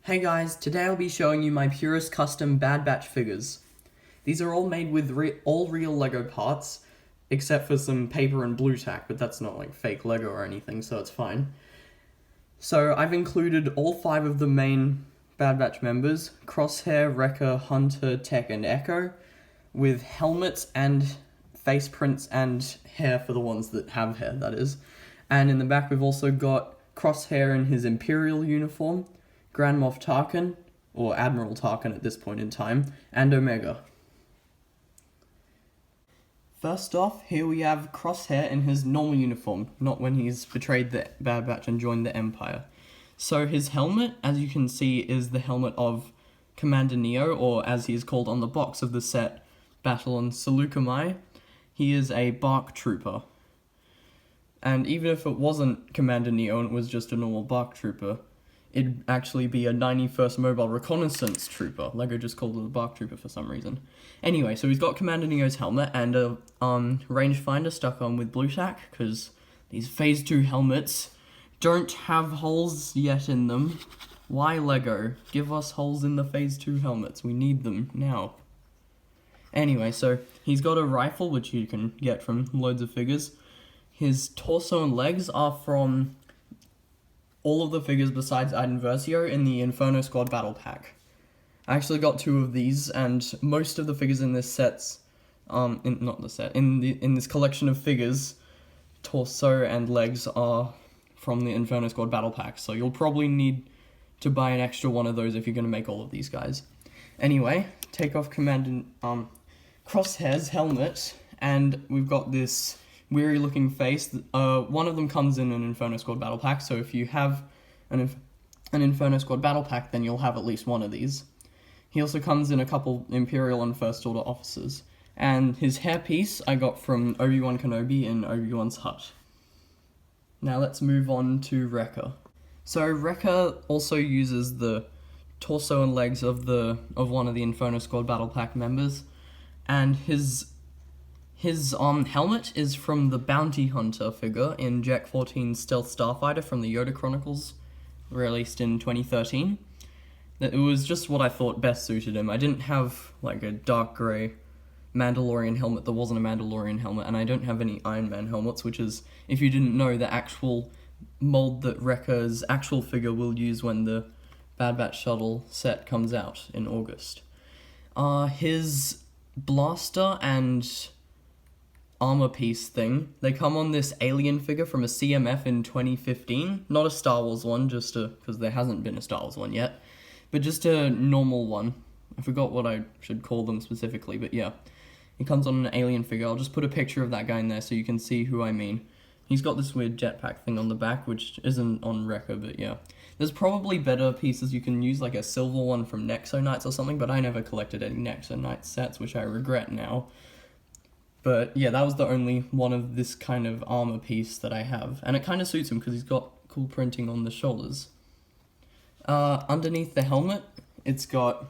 Hey guys, today I'll be showing you my Purist Custom Bad Batch figures. These are all made with all real LEGO parts, except for some paper and blue tack, but that's not like fake LEGO or anything, so it's fine. So I've included all 5 of the main Bad Batch members, Crosshair, Wrecker, Hunter, Tech, and Echo, with helmets and face prints and hair for the ones that have hair, that is. And in the back we've also got Crosshair in his Imperial uniform, Grand Moff Tarkin, or Admiral Tarkin at this point in time, and Omega. First off, here we have Crosshair in his normal uniform, not when he's betrayed the Bad Batch and joined the Empire. So his helmet, as you can see, is the helmet of Commander Neo, or as he is called on the box of the set, Battle on Saleucami. He is a BARC trooper. And even if it wasn't Commander Neo and it was just a normal BARC trooper, it'd actually be a 91st Mobile Reconnaissance Trooper. LEGO just called it a BARC Trooper for some reason. Anyway, so he's got Commander Neo's helmet and a rangefinder stuck on with blue tack, because these Phase 2 helmets don't have holes yet in them. Why, LEGO? Give us holes in the Phase 2 helmets. We need them now. Anyway, so he's got a rifle, which you can get from loads of figures. His torso and legs are from all of the figures besides Iden Versio in the Inferno Squad Battle Pack. I actually got 2 of these, and most of the figures in this in this collection of figures, torso and legs are from the Inferno Squad Battle Pack, so you'll probably need to buy an extra one of those if you're going to make all of these guys. Anyway, take off Commander Crosshair's helmet, and we've got this weary looking face. One of them comes in an Inferno Squad Battle Pack, so if you have an Inferno Squad Battle Pack, then you'll have at least one of these. He also comes in a couple Imperial and First Order officers. And his hairpiece I got from Obi-Wan Kenobi in Obi-Wan's hut. Now let's move on to Wrecker. So Wrecker also uses the torso and legs of one of the Inferno Squad Battle Pack members, and his helmet is from the Bounty Hunter figure in Jack 14's Stealth Starfighter from the Yoda Chronicles, released in 2013. It was just what I thought best suited him. I didn't have like a dark grey Mandalorian helmet that wasn't a Mandalorian helmet, and I don't have any Iron Man helmets, which is, if you didn't know, the actual mold that Wrecker's actual figure will use when the Bad Batch Shuttle set comes out in August. His blaster and armor piece thing, they come on this alien figure from a CMF in 2015, not a Star Wars one, just because there hasn't been a Star Wars one yet, but just a normal one. I forgot what I should call them specifically, but yeah, it comes on an alien figure. I'll just put a picture of that guy in there so you can see who I mean. He's got this weird jetpack thing on the back, which isn't on Wrecker, but yeah. There's probably better pieces you can use, like a silver one from Nexo Knights or something, but I never collected any Nexo Knights sets, which I regret now. But yeah, that was the only one of this kind of armor piece that I have. And it kind of suits him because he's got cool printing on the shoulders. Underneath the helmet, it's got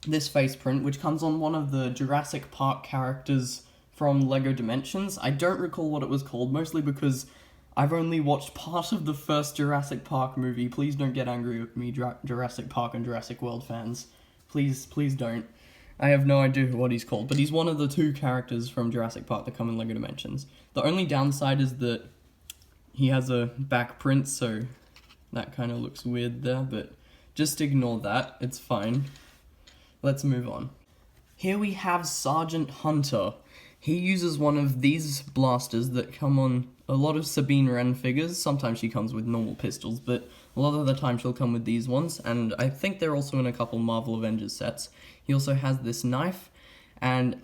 this face print, which comes on one of the Jurassic Park characters from LEGO Dimensions. I don't recall what it was called, mostly because I've only watched part of the first Jurassic Park movie. Please don't get angry with me, Jurassic Park and Jurassic World fans. Please don't. I have no idea what he's called, but he's one of the 2 characters from Jurassic Park that come in LEGO Dimensions. The only downside is that he has a back print, so that kind of looks weird there, but just ignore that, it's fine. Let's move on. Here we have Sergeant Hunter. He uses one of these blasters that come on a lot of Sabine Wren figures. Sometimes she comes with normal pistols, but a lot of the time she'll come with these ones, and I think they're also in a couple Marvel Avengers sets. He also has this knife, and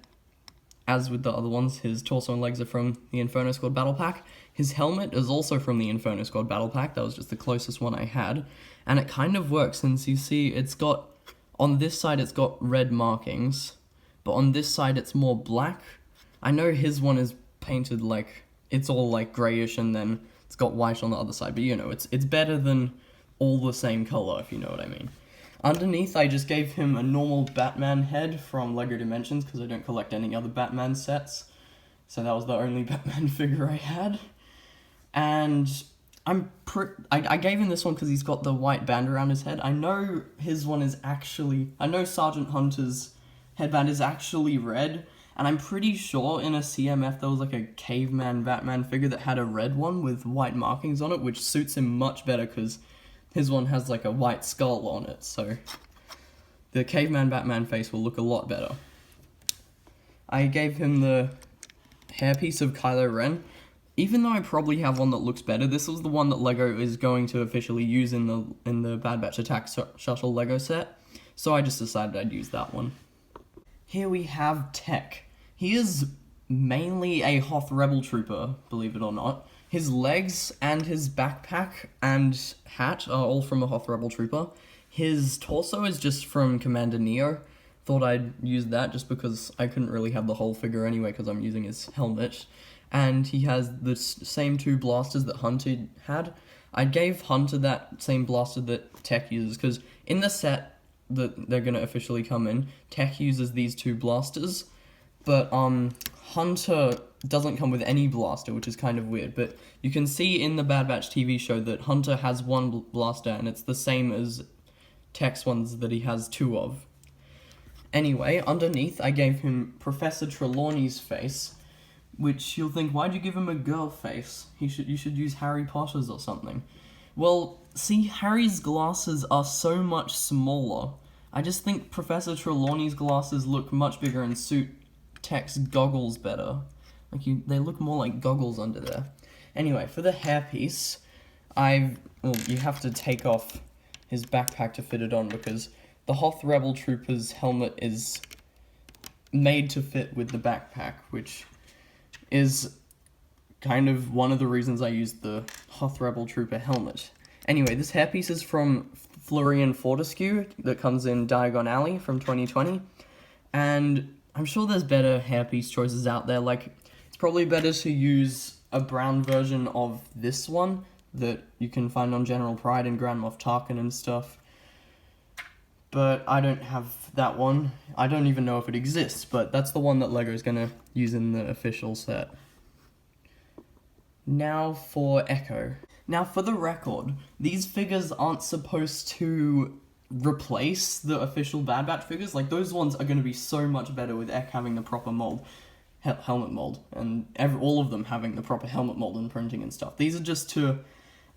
as with the other ones, his torso and legs are from the Inferno Squad Battle Pack. His helmet is also from the Inferno Squad Battle Pack. That was just the closest one I had, and it kind of works, since you see it's got, on this side it's got red markings, but on this side it's more black. I know his one is painted like, it's all like greyish and then it's got white on the other side, but you know, it's better than all the same colour, if you know what I mean. Underneath, I just gave him a normal Batman head from LEGO Dimensions, because I don't collect any other Batman sets, so that was the only Batman figure I had. And I gave him this one because he's got the white band around his head. I know Sergeant Hunter's headband is actually red, and I'm pretty sure in a CMF there was like a caveman Batman figure that had a red one with white markings on it, which suits him much better because his one has like a white skull on it, so the caveman Batman face will look a lot better. I gave him the hairpiece of Kylo Ren. Even though I probably have one that looks better, this was the one that LEGO is going to officially use in the Bad Batch Attack Shuttle LEGO set, so I just decided I'd use that one. Here we have Tech. He is mainly a Hoth Rebel Trooper, believe it or not. His legs and his backpack and hat are all from a Hoth Rebel Trooper. His torso is just from Commander Neo. Thought I'd use that just because I couldn't really have the whole figure anyway because I'm using his helmet. And he has the same two blasters that Hunter had. I gave Hunter that same blaster that Tech uses, because in the set that they're going to officially come in, Tech uses these two blasters, but Hunter doesn't come with any blaster, which is kind of weird, but you can see in the Bad Batch TV show that Hunter has one blaster, and it's the same as Tech's ones that he has two of. Anyway, underneath I gave him Professor Trelawney's face, which you'll think, why'd you give him a girl face? You should use Harry Potter's or something. Well, see, Harry's glasses are so much smaller. I just think Professor Trelawney's glasses look much bigger and suit Tech's goggles better. They look more like goggles under there. Anyway, for the hairpiece, you have to take off his backpack to fit it on, because the Hoth Rebel Trooper's helmet is made to fit with the backpack, which is kind of one of the reasons I used the Hoth Rebel Trooper helmet. Anyway, this hairpiece is from Florian Fortescue that comes in Diagon Alley from 2020, and I'm sure there's better hairpiece choices out there. Like, it's probably better to use a brown version of this one that you can find on General Pride and Grand Moff Tarkin and stuff. But I don't have that one. I don't even know if it exists, but that's the one that LEGO is going to use in the official set. Now for Echo. Now for the record, these figures aren't supposed to replace the official Bad Batch figures. Like, those ones are going to be so much better with Eck having the proper mold, helmet mold, and all of them having the proper helmet mold and printing and stuff. These are just to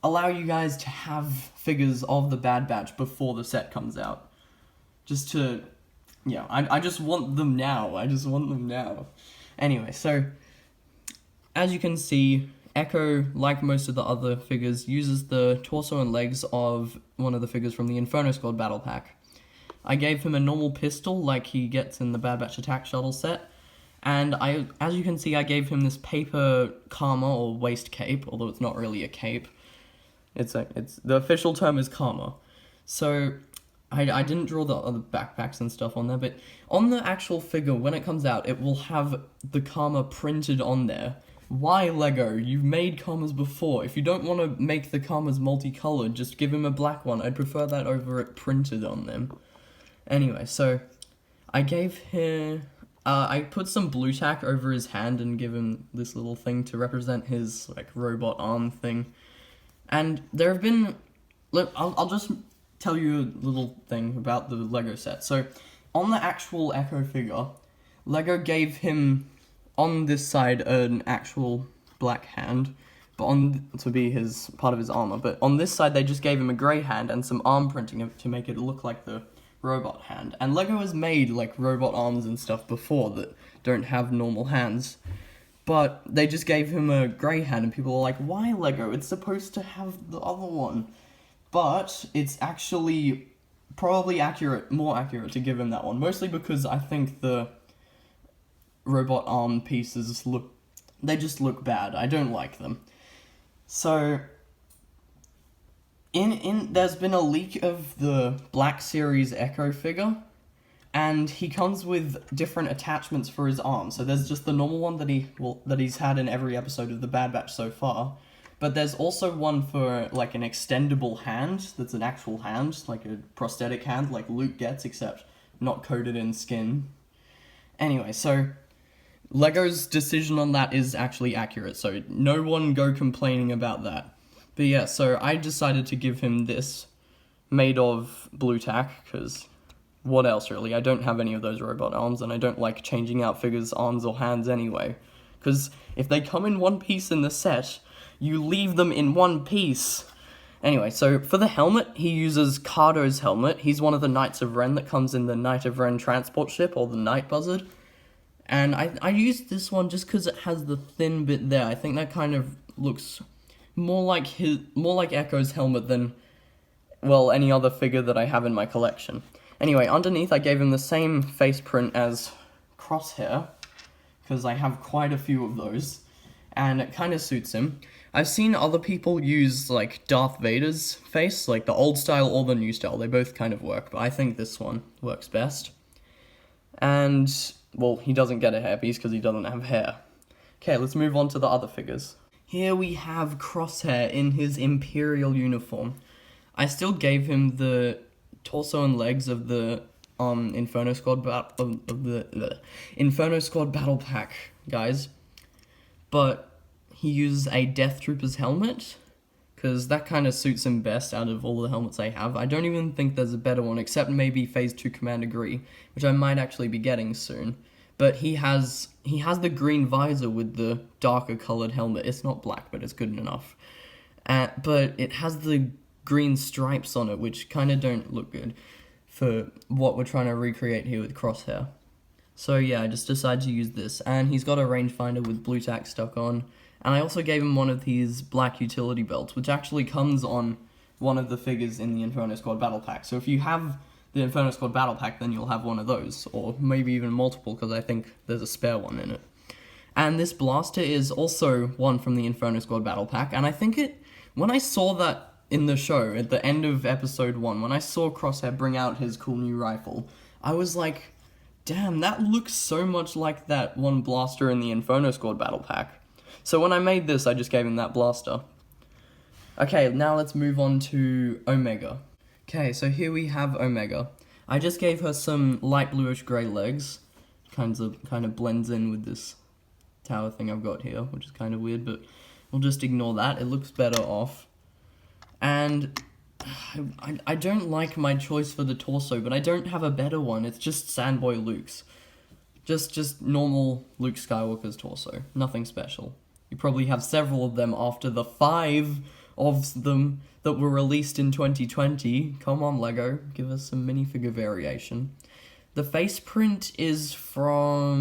allow you guys to have figures of the Bad Batch before the set comes out. Just to, yeah, I just want them now. Anyway, so, as you can see, Echo, like most of the other figures, uses the torso and legs of one of the figures from the Inferno Squad battle pack. I gave him a normal pistol like he gets in the Bad Batch Attack Shuttle set, and as you can see, I gave him this paper Karma or waist cape, although it's not really a cape. The official term is Karma. So I didn't draw the other backpacks and stuff on there, but on the actual figure, when it comes out, it will have the Karma printed on there. Why, LEGO? You've made Karmas before. If you don't want to make the Karmas multicolored, just give him a black one. I'd prefer that over it printed on them. Anyway, so I gave him... I put some blue tack over his hand and give him this little thing to represent his, like, robot arm thing. And there have been... Look, I'll just tell you a little thing about the LEGO set. So, on the actual Echo figure, LEGO gave him, on this side, an actual black hand, to be part of his armor. But on this side, they just gave him a grey hand and some arm printing to make it look like the robot hand. And LEGO has made, like, robot arms and stuff before that don't have normal hands. But they just gave him a grey hand, and people are like, why, LEGO? It's supposed to have the other one. But it's actually probably more accurate to give him that one. Mostly because I think the robot arm pieces just look bad. I don't like them. So, there's been a leak of the Black Series Echo figure, and he comes with different attachments for his arm. So there's just the normal one that he's had in every episode of the Bad Batch so far. But there's also one for, like, an extendable hand that's an actual hand, like a prosthetic hand, like Luke gets, except not coated in skin. Anyway, so LEGO's decision on that is actually accurate, so no one go complaining about that. But yeah, so I decided to give him this, made of blue tack, because what else really? I don't have any of those robot arms, and I don't like changing out figures' arms or hands anyway. Because if they come in one piece in the set, you leave them in one piece. Anyway, so for the helmet, he uses Cardo's helmet. He's one of the Knights of Ren that comes in the Knight of Ren transport ship, or the Night Buzzard. And I used this one just because it has the thin bit there. I think that kind of looks more like Echo's helmet than, well, any other figure that I have in my collection. Anyway, underneath I gave him the same face print as Crosshair, because I have quite a few of those, and it kind of suits him. I've seen other people use, like, Darth Vader's face, like the old style or the new style. They both kind of work, but I think this one works best. And, well, he doesn't get a hairpiece because he doesn't have hair. Okay, let's move on to the other figures. Here we have Crosshair in his Imperial uniform. I still gave him the torso and legs of the Inferno Squad Inferno Squad Battle Pack guys, but he uses a Death Trooper's helmet because that kind of suits him best out of all the helmets I have. I don't even think there's a better one except maybe Phase 2 Commander Gree, which I might actually be getting soon. But he has the green visor with the darker colored helmet. It's not black, but it's good enough. But it has the green stripes on it, which kind of don't look good for what we're trying to recreate here with Crosshair. So yeah, I just decided to use this. And he's got a rangefinder with blue tack stuck on. And I also gave him one of these black utility belts, which actually comes on one of the figures in the Inferno Squad Battle Pack. So if you have the Inferno Squad Battle Pack, then you'll have one of those, or maybe even multiple, because I think there's a spare one in it. And this blaster is also one from the Inferno Squad Battle Pack, and I think when I saw that in the show, at the end of episode 1, when I saw Crosshair bring out his cool new rifle, I was like, damn, that looks so much like that one blaster in the Inferno Squad Battle Pack. So when I made this, I just gave him that blaster. Okay, now let's move on to Omega. Okay, so here we have Omega. I just gave her some light bluish grey legs. Kind of blends in with this tower thing I've got here, which is kind of weird, but we'll just ignore that. It looks better off. And I don't like my choice for the torso, but I don't have a better one. It's just Sandboy Luke's. Just normal Luke Skywalker's torso. Nothing special. You probably have several of them after the 5 of them that were released in 2020. Come on, LEGO, give us some minifigure variation. The face print is from...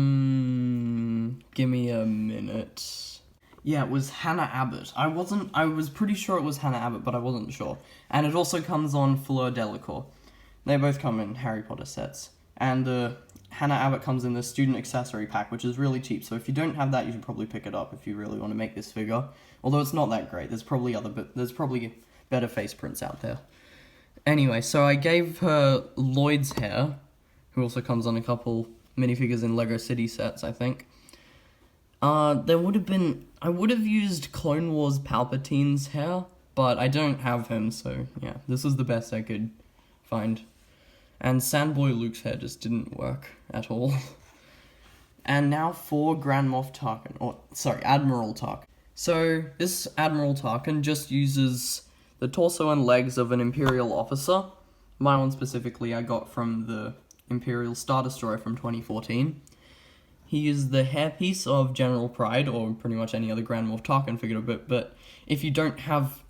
Give me a minute. Yeah, it was Hannah Abbott. I was pretty sure it was Hannah Abbott, but I wasn't sure. And it also comes on Fleur Delacour. They both come in Harry Potter sets. And Hannah Abbott comes in the student accessory pack, which is really cheap. So if you don't have that, you should probably pick it up if you really want to make this figure. Although it's not that great. There's probably better face prints out there. Anyway, so I gave her Lloyd's hair, who also comes on a couple minifigures in LEGO City sets, I think. I would have used Clone Wars Palpatine's hair, but I don't have him, so yeah, this was the best I could find. And Sandboy Luke's hair just didn't work at all. And now for Grand Moff Tarkin, Admiral Tarkin. So, this Admiral Tarkin just uses the torso and legs of an Imperial officer. My one specifically I got from the Imperial Star Destroyer from 2014. He uses the hairpiece of General Pride, or pretty much any other Grand Moff Tarkin figure, but if you don't have...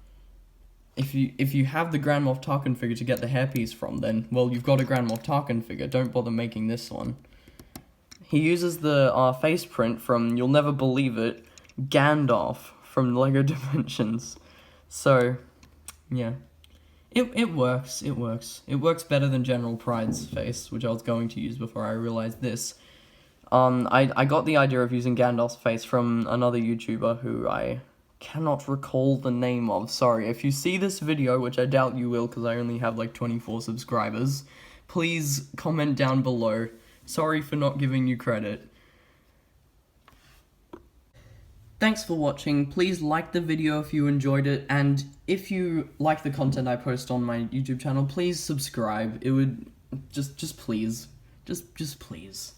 If you have the Grand Moff Tarkin figure to get the hairpiece from, then, well, you've got a Grand Moff Tarkin figure. Don't bother making this one. He uses the face print from, you'll never believe it, Gandalf from LEGO Dimensions. So, yeah. It works. It works better than General Pride's face, which I was going to use before I realized this. I got the idea of using Gandalf's face from another YouTuber who I cannot recall the name of. Sorry, if you see this video, which I doubt you will because I only have like 24 subscribers, please comment down below. Sorry for not giving you credit. Thanks for watching. Please like the video if you enjoyed it, and if you like the content I post on my YouTube channel, please subscribe. It would just please. Just please.